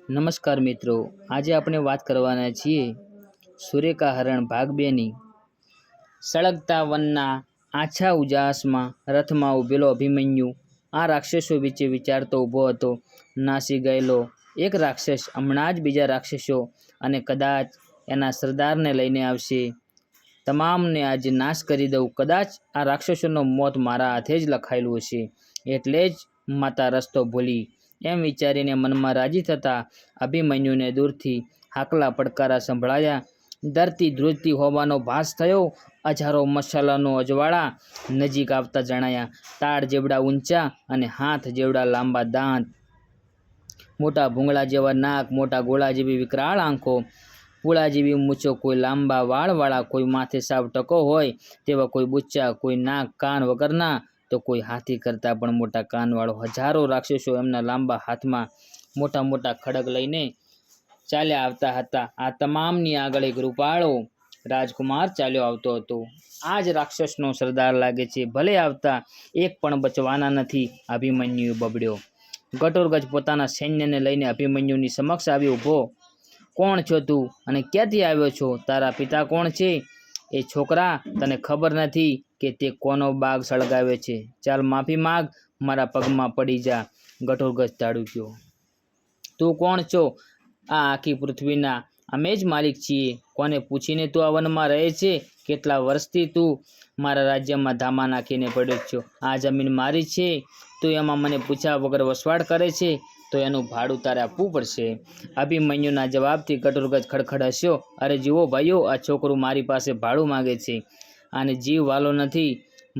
નમસ્કાર મિત્રો, આજે આપણે વાત કરવાના છીએ સુરેખા હરણ ભાગ 2 ની। સળગતા વનના આછા ઉજાસમાં રથમાં ઊભેલો અભિમન્યુ આ રાક્ષસો વચ્ચે વિચારતો ઊભો હતો। નાસી ગયેલો એક રાક્ષસ હમણાં જ બીજા રાક્ષસો અને કદાચ એના સરદારને લઈને આવશે। તમામને આજે નાશ કરી દઉં। કદાચ આ રાક્ષસોનું મોત મારા હાથે જ લખાયેલું હશે, એટલે જ માતા રસ્તો ભૂલી, એમ વિચારીને મનમાં રાજી થતા અભિમન્યુને દૂરથી હાકલા પડકારા સંભળાયા। ધરતી ધ્રુજતી હોવાનો ભાસ થયો। હજારો મશાલનો અજવાળા નજીક આવતા જણાયા। તાડ જેવડા ઊંચા અને હાથ જેવડા લાંબા દાંત, મોટા ભૂંગળા જેવા નાક, મોટા ગોળા જેવી વિકરાળ આંખો, પૂળા જેવી મૂછો, કોઈ લાંબા વાળવાળા, કોઈ માથે સાવ ટકો હોય તેવા, કોઈ બુચ્ચા, કોઈ નાક કાન વગરના, તો કોઈ હાથી કરતાં પણ મોટા કાનવાળો। હજારો રાક્ષસો એમના લાંબા હાથમાં મોટા મોટા ખડગ લઈને ચાલ્યા આવતા હતા। આ તમામની આગળ એક રૂપાળો રાજકુમાર ચાલ્યો આવતો હતો। આ જ રાક્ષસનો સરદાર લાગે છે, ભલે આવતા એક પણ બચવાના નથી, અભિમન્યુ બબડ્યો। ઘટોરગજ પોતાના સૈન્યને લઈને અભિમન્યુની સમક્ષ આવી ઊભો। કોણ છો તું અને ક્યાંથી આવ્યો છો? તારા પિતા કોણ છે? એ છોકરા, તને ખબર નથી કે તે કોનો બાગ સળગાવે છે? ચાલ માફી માગ, મારા પગમાં પડી જા। ઘટોરગજ તાડુક્યો। તું કોણ છો? આ આખી પૃથ્વીના અમે જ માલિક છીએ। કોને પૂછીને તું આ વનમાં રહે છે? કેટલા વર્ષથી તું મારા રાજ્યમાં ધામા નાખીને પડ્યો છો? આ જમીન મારી છે, તું એમાં મને પૂછ્યા વગર વસવાટ કરે છે, તો એનું ભાડું તારે આપવું પડશે। અભિમન્યુના જવાબથી ઘટોરગજ ખડખડ હસ્યો। અરે જુઓ ભાઈઓ, આ છોકરું મારી પાસે ભાડું માગે છે, આને જીવ વાલો નથી,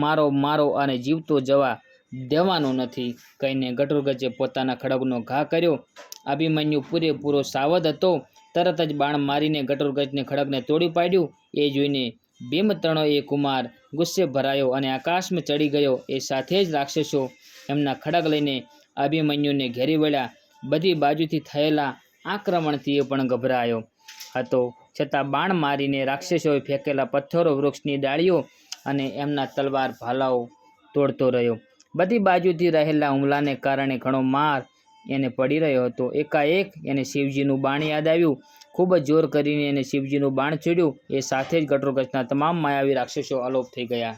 મારો મારો અને જીવતો જવા દેવાનો નથી, કહીને ઘટોરગજે પોતાના ખડગનો ઘા કર્યો। અભિમન્યુ પૂરેપૂરો સાવધ હતો। તરત જ બાણ મારીને ઘટોરગજને ખડગને તોડી પાડ્યું। એ જોઈને ભીમતણો એ કુમાર ગુસ્સે ભરાયો અને આકાશમાં ચડી ગયો। એ સાથે જ રાક્ષસો એમના ખડગ લઈને અભિમન્યુને ઘેરી વળ્યા। બધી બાજુથી થયેલા આક્રમણથી એ પણ ગભરાયો હતો, છતાં બાણ મારીને રાક્ષસોએ ફેંકેલા પથ્થરો, વૃક્ષની ડાળીઓ અને એમના તલવાર ભાલાઓ તોડતો રહ્યો। બધી બાજુથી રહેલા હુમલાને કારણે ઘણો માર એને પડી રહ્યો હતો। એકાએક એને શિવજીનું બાણ યાદ આવ્યું। ખૂબ જ જોર કરીને એને શિવજીનું બાણ છોડ્યું। એ સાથે જ ઘટોરગજના તમામ માયાવી રાક્ષસો અલોપ થઈ ગયા।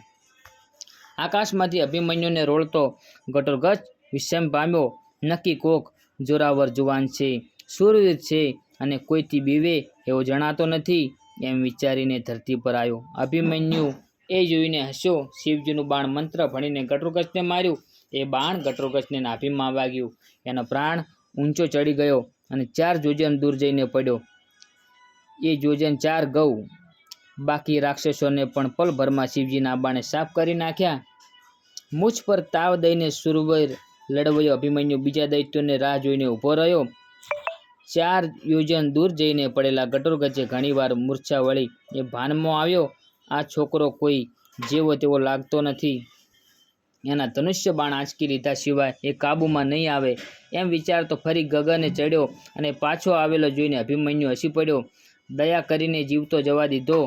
આકાશમાંથી અભિમન્યુને રોળતો ઘટોરગજ વિસ્મય પામ્યો। નક્કી કોક જોરાવર જુવાન છે, શૂરવીર છે અને કોઈથી બીવે એવો જણાતો નથી, એમ વિચારીને ધરતી પર આવ્યો। અભિમન્યુ એ જોઈને હસ્યો। શિવજીનું બાણ મંત્ર ભણીને ઘટોરગજને માર્યું। એ બાણ ઘટોરગજને નાભીમાં વાગ્યું। એનો પ્રાણ ઊંચો ચડી ગયો અને 4 યોજન દૂર જઈને પડ્યો। એ યોજન 4 ગૌ। બાકી રાક્ષસોને પણ પલભરમાં શિવજીના બાણે સાફ કરી નાખ્યા। મુછ પર તાવ દઈને શૂરવીર લડવૈયો અભિમન્યુ બીજા દૈત્યોને રાહ જોઈને ઊભો રહ્યો। 4 યોજન દૂર જઈને પડેલા ઘટોરગજે ઘણીવાર મૂર્છા વળી એ ભાનમાં આવ્યો। આ છોકરો કોઈ જેવો તેવો લાગતો નથી, એના ધનુષ્ય બાણ આંચકી લીધા સિવાય એ કાબૂમાં નહીં આવે, એમ વિચારતો ફરી ગગને ચડ્યો અને પાછો આવેલો જોઈને અભિમન્યુ હસી પડ્યો। દયા કરીને જીવતો જવા દીધો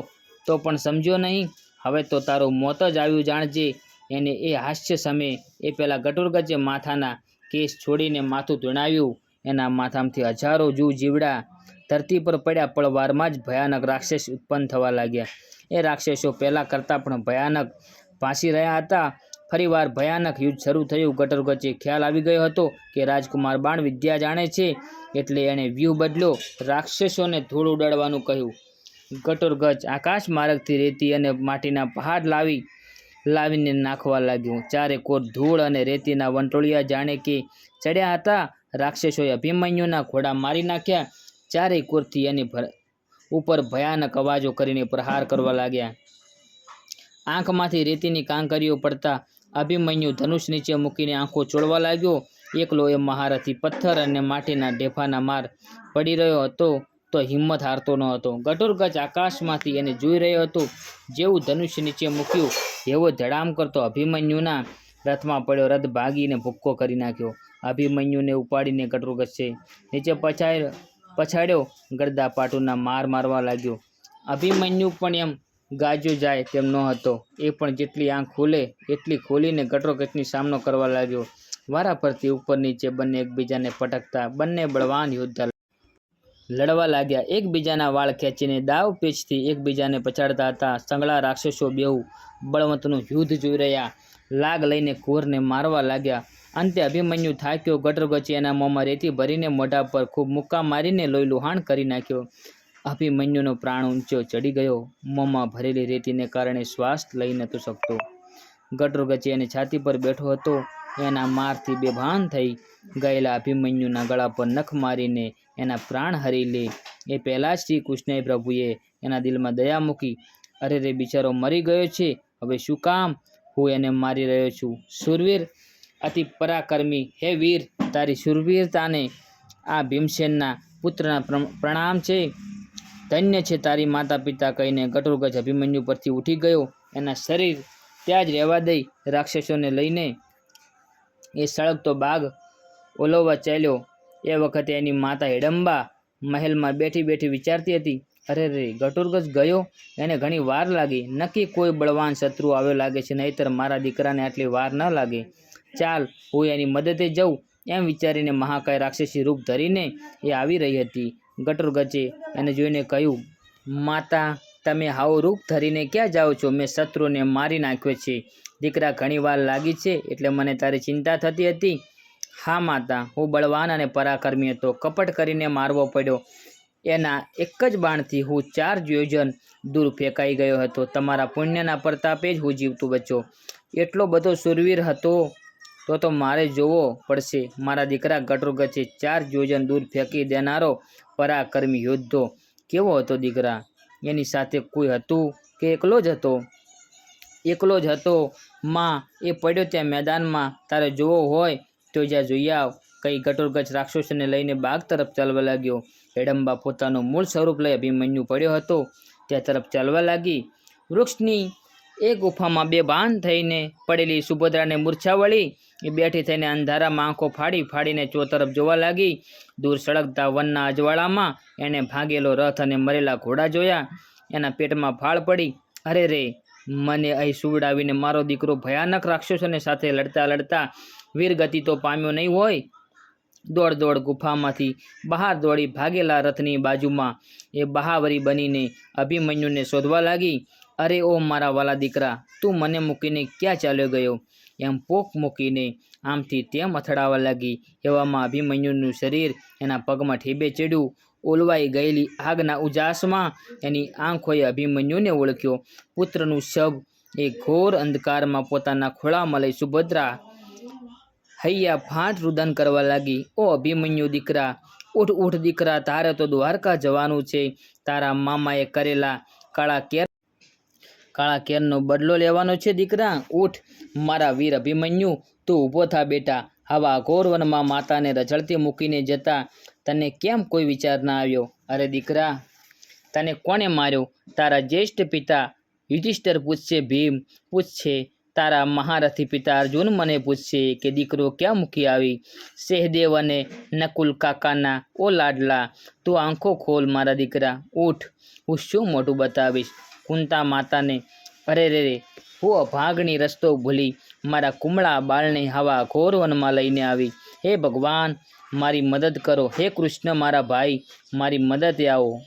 તો પણ સમજ્યો નહીં? હવે તો તારું મોત જ આવ્યું જાણજે। એને એ હાસ્ય સામે એ પેલા ઘટોરગજે માથાના કેસ છોડીને માથું ધુણાવ્યું। એના માથામાંથી હજારો જીવડા ધરતી પર પડ્યા। પળવારમાં જ ભયાનક રાક્ષસ ઉત્પન્ન થવા લાગ્યા। એ રાક્ષસો પહેલા કરતાં પણ ભયાનક ભાસી રહ્યા હતા। ફરીવાર ભયાનક યુદ્ધ શરૂ થયું। ઘટોરગજે ખ્યાલ આવી ગયો હતો કે રાજકુમાર બાણ વિદ્યા જાણે છે, એટલે એણે વ્યૂહ બદલ્યો, રાક્ષસોને ધૂળ ઉડાડવાનું કહ્યું। ઘટોરગજ આકાશ માર્ગથી રેતી અને માટીના પહાડ લાવીને નાખવા લાગ્યો। ચારે કોર ધૂળ અને રેતીના વંટોળિયા જાણે કે ચડ્યા હતા। રાક્ષસોએ અભિમન્યુના ઘોડા મારી નાખ્યા। ચારેય કોરથી એની ઉપર ભયાનક અવાજો કરીને પ્રહાર કરવા લાગ્યા। આંખમાંથી રેતીની કાંકરીઓ પડતા અભિમન્યુ ધનુષ નીચે મૂકીને આંખો ચોળવા લાગ્યો। એકલો એ મહારથી પથ્થર અને માટીના ઢેફાના માર પડી રહ્યો હતો તો હિંમત હારતો ન હતો। ઘટોરગજ આકાશમાંથી એને જોઈ રહ્યો હતો। જેવું ધનુષ્ય નીચે મૂક્યું એવો ધડામ કરતો અભિમન્યુના રથમાં પડ્યો। રથ ભાગીને ભૂક્કો કરી નાખ્યો। અભિમન્યુને ઉપાડીને ઘટોરગજે નીચે પછાડ્યો। ગરદા પાટુના માર મારવા લાગ્યો। અભિમન્યુ પણ એમ ગાજ્યો જાય તેમ ન હતો। એ પણ જેટલી આંખ ખુલે એટલી ખોલીને ઘટોરગજની સામનો કરવા લાગ્યો। વારા ફરતી ઉપર નીચે બંને એકબીજાને પટકતા બંને બળવાન યોદ્ધા લડવા લાગ્યા. એકબીજાના વાળ ખેંચીને દાવ પેચથી એકબીજાને પછાડતા હતા. સંગળા રાક્ષસો બેઉ બળવંતનું યુદ્ધ જોઈ રહ્યા. લાગ લઈને ઘોરને મારવા લાગ્યા. અંતે અભિમન્યુ થાક્યો. ઘટોત્કચે એના મોંમાં રેતી ભરીને મોઢા પર ખૂબ મુક્કા મારીને લોહી લુહાણ કરી નાખ્યો. અભિમન્યુનો પ્રાણ ઊંચો ચડી ગયો. મોંમાં ભરેલી રેતીને કારણે શ્વાસ લઈ નહોતો શકતો. ઘટોત્કચ એની છાતી પર બેઠો હતો. એના મારથી બેભાન થઈ ગયેલા અભિમન્યુના ગળા પર નખ મારીને એના પ્રાણ હરી લે એ પહેલાં જ શ્રી કૃષ્ણએ પ્રભુએ એના દિલમાં દયા મૂકી. અરે રે, બિચારો મરી ગયો છે, હવે શું કામ હું એને મારી રહ્યો છું? શૂરવીર, અતિ પરાક્રમી, હે વીર, તારી શૂરવીરતાને આ ભીમસેનના પુત્રના પ્રણામ છે. ધન્ય છે તારી માતા પિતા, કહીને ઘટોત્કચ અભિમન્યુ પરથી ઉઠી ગયો. એના શરીર ત્યાં જ રહેવા દઈ રાક્ષસોને લઈને એ સળગતો બાગ ઓલવવા ચાલ્યો. એ વખતે એની માતા હિડમ્બા મહેલમાં બેઠી બેઠી વિચારતી હતી, અરે રે, ઘટોત્કચ ગયો, એને ઘણી વાર લાગી. નક્કી કોઈ બળવાન શત્રુ આવ્યો લાગે છે, નહીંતર મારા દીકરાને આટલી વાર ન લાગે. ચાલ, હું એની મદદે જઉં. એમ વિચારીને મહાકાય રાક્ષસી રૂપ ધરીને એ આવી રહી હતી. ઘટોત્કચે એને જોઈને કહ્યું, માતા, તમે હાવ રૂપ ધરીને ક્યાં જાઓ છો? મેં શત્રુને મારી નાખ્યો છે. દીકરા, ઘણી વાર લાગી છે એટલે મને તારી ચિંતા થતી હતી. હા માતા, હું બળવાન અને પરાક્રમી હતો. કપટ કરીને મારવો પડ્યો. એના એક જ બાણથી હું 4 યોજન દૂર ફેંકાઈ ગયો હતો. તમારા પુણ્યના પ્રતાપે જ હું જીવતો બચ્યો. એટલો બધો શૂરવીર હતો તો મારે જોવો પડશે. મારા દીકરા ઘટોત્કચે 4 યોજન દૂર ફેંકી દેનારો પરાક્રમી યોદ્ધો કેવો હતો દીકરા? એની સાથે કોઈ હતું કે એકલો જ હતો? એકલો જ હતો માં. એ પડ્યો ત્યાં મેદાનમાં. તારે જોવો હોય તો જ્યાં જોઈ આવ, કઈ ઘટોત્કચ રાક્ષસોને લઈને બાગ તરફ ચાલવા લાગ્યો. હિડમ્બા પોતાનું મૂળ સ્વરૂપ લઈ અભિમન્યુ પડ્યો હતો ત્યાં તરફ ચાલવા લાગી. વૃક્ષની એક ગુફામાં બેભાન થઈને પડેલી સુભદ્રાને મૂર્છા વળી એ બેઠી થઈને અંધારામાં આંખો ફાડી ફાડીને ચોતરફ જોવા લાગી. દૂર સળગતા વનના અજવાળામાં એણે ભાગેલો રથ અને મરેલા ઘોડા જોયા. એના પેટમાં ફાળ પડી. અરે રે, મને અહીં સુવડાવીને મારો દીકરો ભયાનક રાક્ષસોને સાથે લડતા લડતા વીરગતિ તો પામ્યો નહીં હોય. દોડ દોડ ગુફામાંથી બહાર દોડી ભાગેલા રથની બાજુમાં એ બહાવરી બનીને અભિમન્યુને શોધવા લાગી. અરે ઓ મારા વાલા દીકરા, તું મને મૂકીને ક્યાં ચાલ્યો ગયો? એમ પોક મૂકીને આમથી તેમ અથડાવા લાગી. એવામાં અભિમન્યુનું શરીર એના પગમાં ઠેબે ચડ્યું. ઓલવાઈ ગયેલી આગના ઉજાસમાં એની આંખોએ અભિમન્યુને ઓળખ્યો. પુત્રનું શબ એ ઘોર અંધકારમાં પોતાના ખોળામાં લઈ સુભદ્રા હૈયા ફાટ રુદન કરવા લાગી. ઓ અભિમન્યુ દીકરા, ઉઠ ઉઠ દીકરા, તારે તો દ્વારકા જવાનું છે. તારા મામાએ કરેલા કાળા કેરનો બદલો લેવાનો છે. દીકરા, ઉઠ. મારા વીર અભિમન્યુ, તું ઊભો થા બેટા. આવા ઘોર વનમાં માતાને રઝળતી મૂકીને જતા તને કેમ કોઈ વિચાર ના આવ્યો? અરે દીકરા, તને કોણે માર્યો? તારા જ્યેષ્ઠ પિતા યુધિષ્ઠિર પૂછશે, ભીમ પૂછશે, તારા મહારથી પિતા અર્જુન મને પૂછશે કે દીકરો ક્યાં મૂકી આવી? સહદેવ અને નકુલ કાકાના ઓ લાડલા, તું આંખો ખોલ મારા દીકરા, ઉઠ. હું શું મોટું બતાવીશ કુંતા માતાને? અરે રે, હું અભાગણી રસ્તો ભૂલી મારા કુમળા બાળને હવા ઘોર વનમાં લઈને આવી. હે ભગવાન, મારી મદદ કરો. હે કૃષ્ણ મારા ભાઈ, મારી મદદે આવો.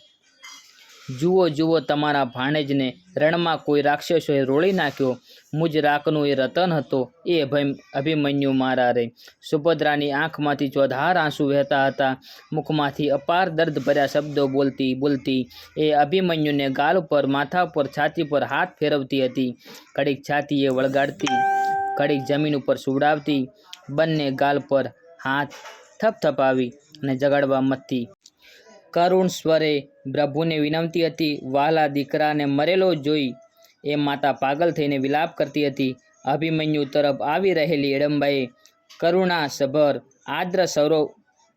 જુઓ જુઓ, તમારા ભાણેજને રણમાં કોઈ રાક્ષસોએ રોળી નાખ્યો. મુજ રાખનું એ રતન હતો, એ અભિમન્યુ મારા રે. સુભદ્રાની આંખમાંથી ચોધાર આંસુ વહેતા હતા. મુખમાંથી અપાર દર્દ ભર્યા શબ્દો બોલતી બોલતી એ અભિમન્યુને ગાલ પર, માથા પર, છાતી પર હાથ ફેરવતી હતી. ઘડીક છાતીએ વળગાડતી, ઘડીક જમીન ઉપર સુવડાવતી. બંને ગાલ પર હાથ થપથપાવી અને જગાડવા મથતી. કરુણ સ્વરે પ્રભુને વિનંતી હતી. વહાલા દીકરાને મરેલો જોઈ એ માતા પાગલ થઈને વિલાપ કરતી હતી. અભિમન્યુ તરફ આવી રહેલી હિડમ્બાએ કરુણાસભર આદ્ર સ્વરો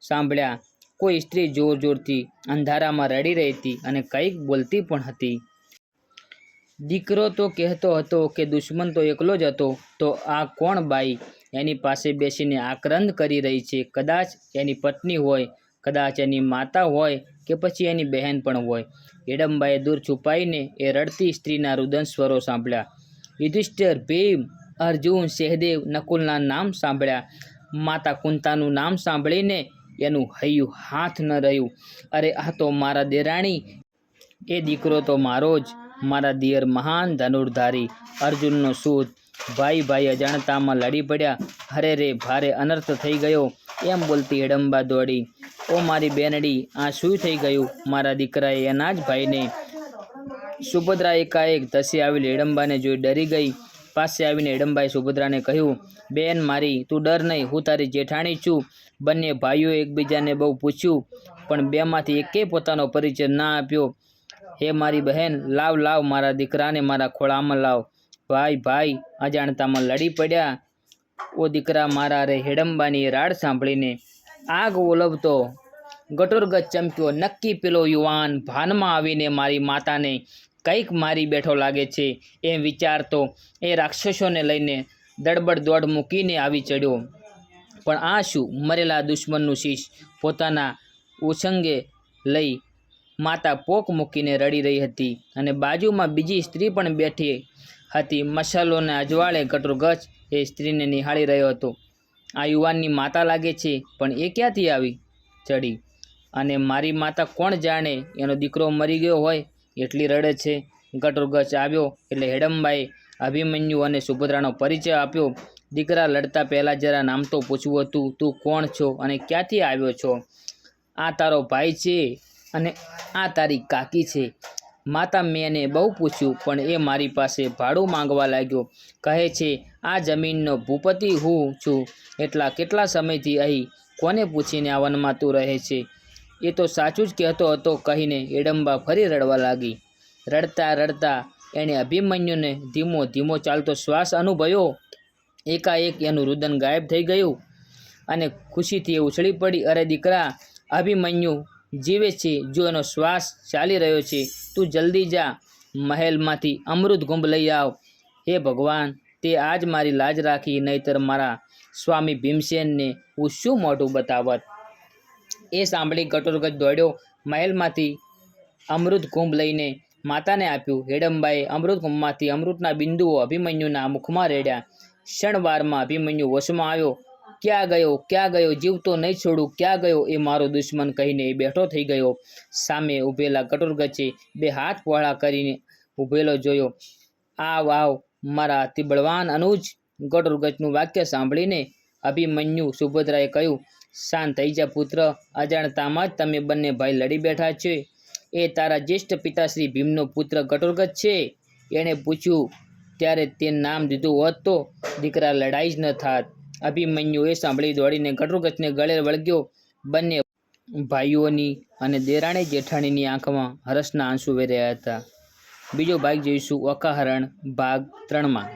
સાંભળ્યા. કોઈ સ્ત્રી જોર જોરથી અંધારામાં રડી રહી હતી અને કંઈક બોલતી પણ હતી. દીકરો તો કહેતો હતો કે દુશ્મન તો એકલો જ હતો, તો આ કોણ બાઈ એની પાસે બેસીને આક્રંદ કરી રહી છે? કદાચ એની પત્ની હોય, કદાચ એની માતા હોય કે પછી એની બહેન પણ હોય. હિડમ્બાએ દૂર છુપાઈને એ રડતી સ્ત્રીના રુદન સ્વરો સાંભળ્યા. યુધિષ્ઠિર, ભીમ, અર્જુન, સહદેવ, નકુલના નામ સાંભળ્યા. માતા કુંતાનું નામ સાંભળીને એનું હૈયું હાથ ન રહ્યું. અરે આ તો મારા દેરાણી, એ દીકરો તો મારો જ, મારા દિયર મહાન ધનુર્ધારી, અર્જુનનો સૂત. ભાઈ ભાઈ અજાણતામાં લડી પડ્યા. અરે રે, ભારે અનર્થ થઈ ગયો. એમ બોલતી હિડમ્બા દોડી. ઓ મારી બેનડી, આ શું થઈ ગયું? મારા દીકરાએ એના જ ભાઈને. સુભદ્રા એકાએક ધસી આવેલી હિડમ્બાને જોઈ ડરી ગઈ. પાસે આવીને હિડમ્બાએ સુભદ્રાને કહ્યું, બેન મારી, તું ડર નહીં, હું તારી જેઠાણી છું. બંને ભાઈઓએ એકબીજાને બહુ પૂછ્યું, પણ બેમાંથી એકેય પોતાનો પરિચય ના આપ્યો. હે મારી બહેન, લાવ લાવ, મારા દીકરાને મારા ખોળામાં લાવ. ભાઈ ભાઈ અજાણતામાં લડી પડ્યા. ઓ દીકરા મારા રે. હિડમ્બાની રાડ સાંભળીને આગ ઓલવતો ગટોરગચ ચમક્યો. નક્કી પેલો યુવાન ભાનમાં આવીને મારી માતાને કંઈક મારી બેઠો લાગે છે, એમ વિચારતો એ રાક્ષસોને લઈને દડબડ દોડ મૂકીને આવી ચડ્યો. પણ આ શું? મરેલા દુશ્મનનું શીશ પોતાના ઉછંગે લઈ માતા પોક મૂકીને રડી રહી હતી, અને બાજુમાં બીજી સ્ત્રી પણ બેઠી હતી. મસાલોને અજવાળે ગટોરગચ એ સ્ત્રીને નિહાળી રહ્યો હતો. આ યુવાનની માતા લાગે છે, પણ એ ક્યાંથી આવી ચડી? અને મારી માતા કોણ જાણે, એનો દીકરો મરી ગયો હોય એટલી રડે છે. ગટોરગચ આવ્યો એટલે હિડમ્બાએ અભિમન્યુ અને સુભદ્રાનો પરિચય આપ્યો. દીકરા, લડતા પહેલાં જરા નામ તો પૂછવું હતું. તું કોણ છો અને ક્યાંથી આવ્યો છો? આ તારો ભાઈ છે અને આ તારી કાકી છે. માતા, મેં એને બહુ પૂછ્યું, પણ એ મારી પાસે ભાડું માંગવા લાગ્યો. કહે છે આ જમીનનો ભૂપતિ હું છું. કેટલા સમયથી અહીં કોને પૂછીને આ વનમાં તું રહે છે? એ તો સાચું જ કહેતો હતો, કહીને હિડમ્બા ફરી રડવા લાગી. રડતા રડતા એણે અભિમન્યુને ધીમો ધીમો ચાલતો શ્વાસ અનુભવ્યો. એકાએક એનું રુદન ગાયબ થઈ ગયું અને ખુશીથી એ ઉછળી પડી. અરે દીકરા, અભિમન્યુ જીવે છે. જો એનો શ્વાસ ચાલી રહ્યો છે, તું જલ્દી જા, મહેલમાંથી અમૃત કુંભ લઈ આવ. હે ભગવાન, તે આજ મારી લાજ રાખી, નહીતર મારા સ્વામી ભીમસેનને હું શું મોઢું બતાવત? એ સાંભળી ગટોરગચ દોડ્યો. મહેલમાંથી અમૃત કુંભ લઈને માતાને આપ્યું. હિડમ્બાએ અમૃત કુંભમાંથી અમૃતના બિંદુઓ અભિમન્યુના મુખમાં રેડ્યા. ક્ષણવારમાં અભિમન્યુ વશમાં આવ્યો. ક્યાં ગયો, ક્યાં ગયો? જીવતો નહીં છોડું. ક્યાં ગયો એ મારો દુશ્મન? કહીને એ બેઠો થઈ ગયો. સામે ઊભેલા ગટોરગચે બે હાથ પહોળા કરીને ઊભેલો જોયો. આવ આવ, મારા અતિ બળવાન અનુજ. ગટોરગચનું વાક્ય સાંભળીને અભિમન્યુ સુભદ્રાએ કહ્યું, શાંત થઈ જા પુત્ર. અજાણતામાં જ તમે બંને ભાઈ લડી બેઠા છે. એ તારા જ્યેષ્ઠ પિતા શ્રી ભીમનો પુત્ર ગટોરગચ છે. એણે પૂછ્યું ત્યારે તે નામ દીધું હોત તો દીકરા લડાઈ જ ન થાત. અભિમન્યુ એ સાંભળી દોડીને ગટોરગચને ગળે વળગ્યો. બંને ભાઈઓની અને દેરાણી જેઠાણીની આંખમાં હરસના આંસુ વહી રહ્યા હતા. બીજો ભાગ જોઈશું ઓકાહરણ ભાગ 3માં.